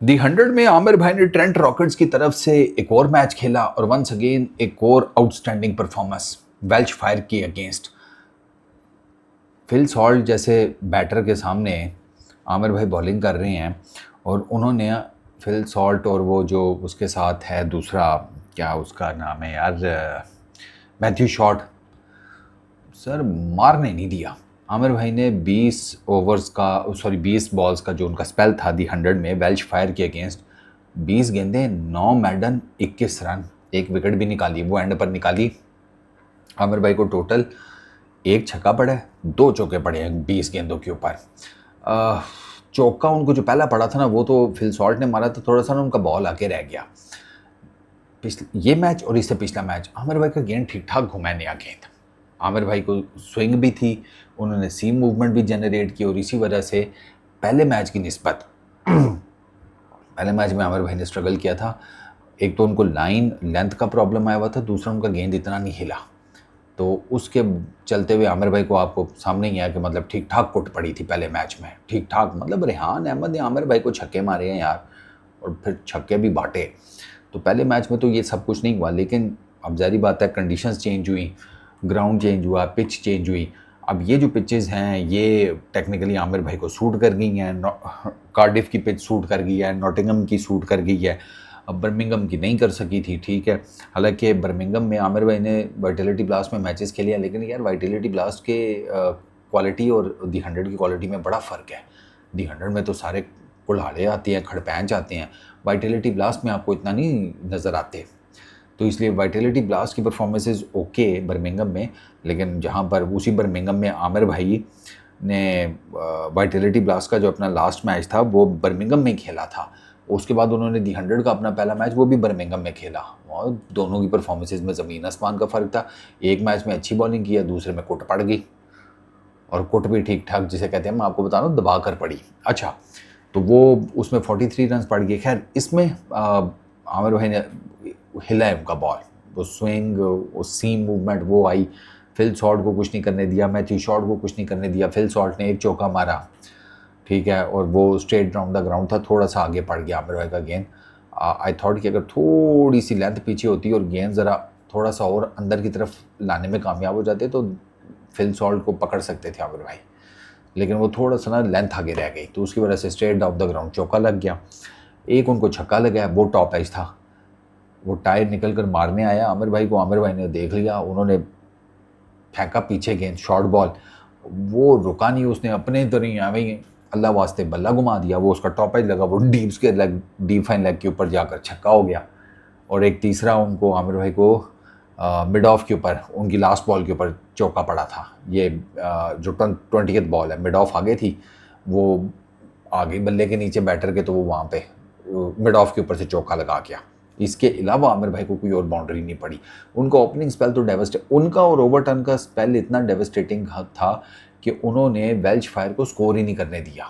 दी 100 में आमिर भाई ने ट्रेंट रॉकेट्स की तरफ से एक और मैच खेला और वंस अगेन एक और आउटस्टैंडिंग परफॉर्मेंस वेल्च फायर की अगेंस्ट। फिल सॉल्ट जैसे बैटर के सामने आमिर भाई बॉलिंग कर रहे हैं और उन्होंने फिल सॉल्ट और वो जो उसके साथ है दूसरा, क्या उसका नाम है यार, मैथ्यू शॉट, सर मारने नहीं दिया। आमिर भाई ने 20 ओवर्स का, सॉरी 20 बॉल्स का जो उनका स्पेल था दी 100 में वेल्च फायर के अगेंस्ट, 20 गेंदें, 9 मेडन, 21 रन, एक विकेट भी निकाली, वो एंड पर निकाली। आमिर भाई को टोटल एक छक्का पड़ा है, 2 चौके पड़े हैं 20 गेंदों के ऊपर। चौका उनको जो पहला पड़ा था ना, वो तो फिल सॉल्ट ने मारा था, थोड़ा सा ना उनका बॉल आके रह गया। ये मैच और इससे पिछला मैच आमिर भाई का गेंद ठीक ठाक घुमा, नया गेंद, आमिर भाई को स्विंग भी थी, उन्होंने सीम मूवमेंट भी जनरेट की और इसी वजह से पहले मैच की निस्बत पहले मैच में आमिर भाई ने स्ट्रगल किया था। एक तो उनको लाइन लेंथ का प्रॉब्लम आया हुआ था, दूसरा उनका गेंद इतना नहीं हिला, तो उसके चलते हुए आमिर भाई को आपको सामने ही आया कि मतलब ठीक ठाक कुट पड़ी थी पहले मैच में, ठीक ठाक, मतलब रेहान अहमद ने आमिर भाई को छक्के मारे हैं यार, और फिर छक्के भी बांटे। तो पहले मैच में तो ये सब कुछ नहीं हुआ, लेकिन अब जारी बात है कंडीशंस चेंज हुई, ग्राउंड चेंज हुआ, पिच चेंज हुई। अब ये जो पिचेस हैं ये टेक्निकली आमिर भाई को सूट कर गई हैं। कार्डिफ की पिच सूट कर गई है, नॉटिंघम की सूट कर गई है, अब बर्मिंघम की नहीं कर सकी थी, ठीक है। हालांकि बर्मिंघम में आमिर भाई ने वाइटलिटी ब्लास्ट में मैचेस खेले हैं, लेकिन यार वाइटलिटी ब्लास्ट के क्वालिटी और दी 100 की क्वालिटी में बड़ा फ़र्क है। दी 100 में तो सारे कुल्हाड़े आते हैं, खड़पैंच आते हैं, वाइटलिटी ब्लास्ट में आपको इतना नहीं नज़र आते। तो इसलिए वाइटलिटी ब्लास्ट की परफॉर्मेंसेज ओके बर्मिंघम में, लेकिन जहाँ पर उसी बर्मिंघम में आमिर भाई ने वाइटलिटी ब्लास्ट का जो अपना लास्ट मैच था वो बर्मिंघम में खेला था, उसके बाद उन्होंने दी 100 का अपना पहला मैच वो भी बर्मिंघम में खेला, और दोनों की परफॉर्मेंसेज में ज़मीन आसमान का फ़र्क था। एक मैच में अच्छी बॉलिंग किया, दूसरे में कुट पड़ गई, और कुट भी ठीक ठाक जिसे कहते हैं, मैं आपको बता रहा हूँ, दबा कर पड़ी। अच्छा, तो वो उसमें 43 रन पड़ गए। खैर इसमें आमिर भाई ने हिला है उनका बॉल, वो स्विंग, वो सीम मूवमेंट वो आई, फिल सॉल्ट को कुछ नहीं करने दिया, मैथ्यू शॉट को कुछ नहीं करने दिया, फिल सॉल्ट ने एक चौका मारा, ठीक है, और वो स्ट्रेट राउंड द ग्राउंड था, थोड़ा सा आगे पड़ गया आमिर भाई का गेंद। आई थॉट कि अगर थोड़ी सी लेंथ पीछे होती और गेंद ज़रा थोड़ा सा और अंदर की तरफ लाने में कामयाब हो जाते तो फिल सॉल्ट को पकड़ सकते थे आमिर भाई, लेकिन वो थोड़ा सा ना लेंथ आगे रह गई, तो उसकी वजह से स्ट्रेट डाउन द ग्राउंड चौका लग गया। एक उनको छक्का लगा, वो टॉप एज था, वो टायर निकल कर मारने आया आमिर भाई को, आमिर भाई ने देख लिया, उन्होंने फेंका पीछे गेंद, शॉर्ट बॉल, वो रुका नहीं, उसने अपने तो नहीं भाई, अल्लाह वास्ते बल्ला घुमा दिया, वो उसका टॉप एज लगा, वो डीप के लेग, डीप फाइन लेग के ऊपर जाकर छक्का हो गया। और एक तीसरा उनको आमिर भाई को मिड ऑफ के ऊपर, उनकी लास्ट बॉल के ऊपर चौका पड़ा था, ये जो 20th बॉल है, मिड ऑफ आगे थी, वो आगे बल्ले के नीचे बैटर के, तो वो वहाँ पे मिड ऑफ के ऊपर से चौका लगा गया। इसके अलावा आमिर भाई को कोई और बाउंड्री नहीं पड़ी। उनका ओपनिंग स्पेल तो उनका और ओवरटर्न का स्पेल इतना डेवस्टेटिंग था कि उन्होंने वेल्च फायर को स्कोर ही नहीं करने दिया।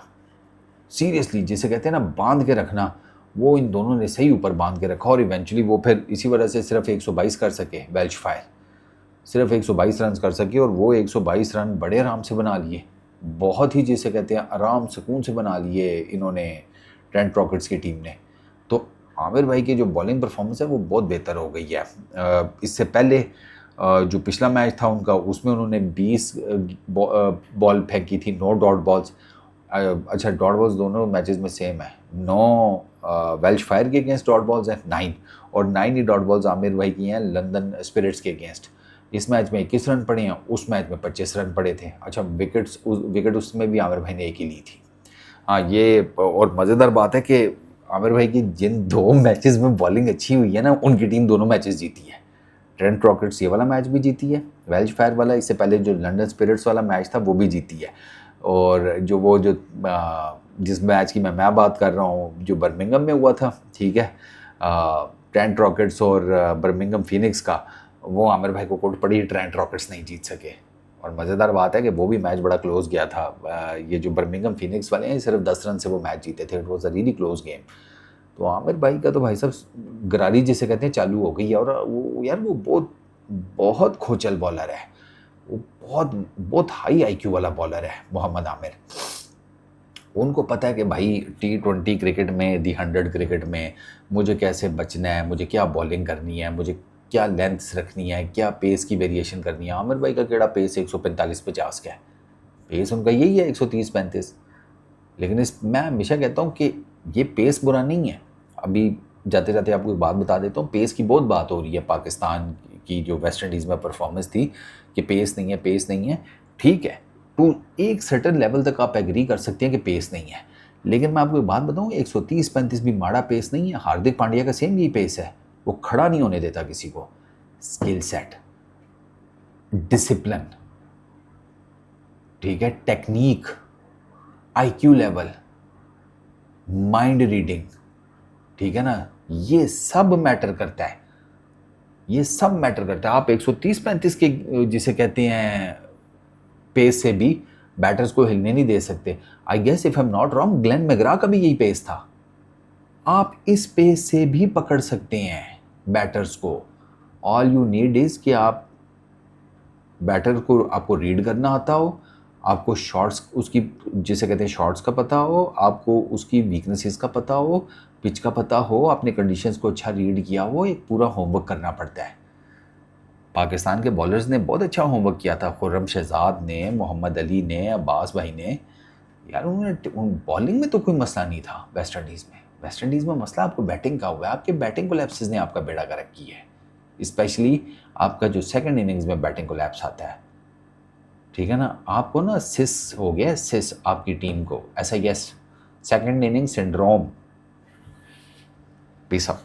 सीरियसली जिसे कहते हैं ना बांध के रखना, वो इन दोनों ने सही ऊपर बांध के रखा, और इवेंचुअली वो फिर इसी वजह से सिर्फ 122 कर सके, वेल्च फायर सिर्फ 122 रन कर सके, और वो 122 रन बड़े आराम से बना लिए, बहुत ही जिसे कहते हैं आराम सुकून से बना लिए इन्होंने, ट्रेंट रॉकेट्स की टीम ने। तो आमिर भाई की जो बॉलिंग परफॉर्मेंस है वो बहुत बेहतर हो गई है। इससे पहले जो पिछला मैच था उनका, उसमें उन्होंने 20 बॉल फेंकी थी, 9 डॉट बॉल्स। अच्छा, डॉट बॉल्स दोनों मैचेस में सेम है, 9 वेल्च फायर के अगेंस्ट डॉट बॉल्स हैं 9, और 9 ही डॉट बॉल्स आमिर भाई की हैं लंदन स्पिरिट्स के अगेंस्ट। इस मैच में 21 रन पड़े हैं, उस मैच में 25 रन पड़े थे। अच्छा, विकेट उसमें भी आमिर भाई ने एक ही ली थी। हाँ, ये और मज़ेदार बात है कि आमिर भाई की जिन 2 मैचेस में बॉलिंग अच्छी हुई है ना, उनकी टीम दोनों मैचेस जीती है। ट्रेंट रॉकेट्स ये वाला मैच भी जीती है, वेल्च फायर वाला, इससे पहले जो लंदन स्पिरिट्स वाला मैच था वो भी जीती है। और जो जिस मैच की मैं बात कर रहा हूँ जो बर्मिंघम में हुआ था, ठीक है, ट्रेंट रॉकेट्स और बर्मिंघम फीनिक्स का, वो आमिर भाई को कोट पड़ी, ट्रेंट रॉकेट्स नहीं जीत सके। और मज़ेदार बात है कि वो भी मैच बड़ा क्लोज गया था। ये जो बर्मिंघम फीनिक्स वाले हैं सिर्फ 10 रन से वो मैच जीते थे, it was a really close game. तो आमिर भाई का तो भाई साहब गरारी जिसे कहते हैं चालू हो गई है, और वो यार वो बहुत बहुत खोचल बॉलर है, वो बहुत बहुत हाई आईक्यू वाला बॉलर है मोहम्मद आमिर। उनको पता है कि भाई T20 क्रिकेट में, दी 100 क्रिकेट में मुझे कैसे बचना है, मुझे क्या बॉलिंग करनी है, मुझे क्या लेंथ्स रखनी है, क्या पेस की वेरिएशन करनी है। आमिर भाई का केड़ा पेस 145-50 का है, पेस उनका यही है 130-35। लेकिन मैं हमेशा कहता हूँ कि ये पेस बुरा नहीं है। अभी जाते जाते आपको एक बात बता देता हूँ, पेस की बहुत बात हो रही है पाकिस्तान की, जो वेस्ट इंडीज़ में परफॉर्मेंस थी कि पेस नहीं है, पेस नहीं है। ठीक है, तो एक सर्टन लेवल तक आप एग्री कर सकते हैं कि पेस नहीं है, लेकिन मैं आपको एक बात बताऊँ, 130-35 भी माड़ा पेस नहीं है। हार्दिक पांड्या का सेम यही पेस है, वो खड़ा नहीं होने देता किसी को। स्किल सेट, डिसिप्लिन, ठीक है, technique, IQ level, mind reading, ठीक है ना, ये सब मैटर करता है, ये सब मैटर करता है। आप 130-35 के जिसे कहते हैं पेस से भी बैटर्स को हिलने नहीं दे सकते। I guess if I am not wrong, Glenn McGrath का भी यही पेस था। आप इस पेस से भी पकड़ सकते हैं बैटर्स को। ऑल यू नीड इज कि आप बैटर को, आपको रीड करना आता हो, आपको शॉट्स उसकी जिसे कहते हैं शॉट्स का पता हो, आपको उसकी वीकनेसेस का पता हो, पिच का पता हो, आपने कंडीशंस को अच्छा रीड किया हो। एक पूरा होमवर्क करना पड़ता है। पाकिस्तान के बॉलर्स ने बहुत अच्छा होमवर्क किया था, खुर्रम शहजाद ने, मोहम्मद अली ने, अब्बास भाई ने। यार उन्होंने बॉलिंग में तो कोई मसला नहीं था वेस्ट इंडीज़ में। वेस्ट इंडीज़ में मसला आपको बैटिंग का हुआ है, आपके बैटिंग कोलैप्सेस ने आपका बेड़ा गर्क किया है। स्पेशली आपका जो सेकंड इनिंग्स में बैटिंग कोलैप्स आता है, ठीक है ना, आपको ना सिस हो गया, सिस आपकी टीम को ऐसा, yes, second inning syndrome. Peace up.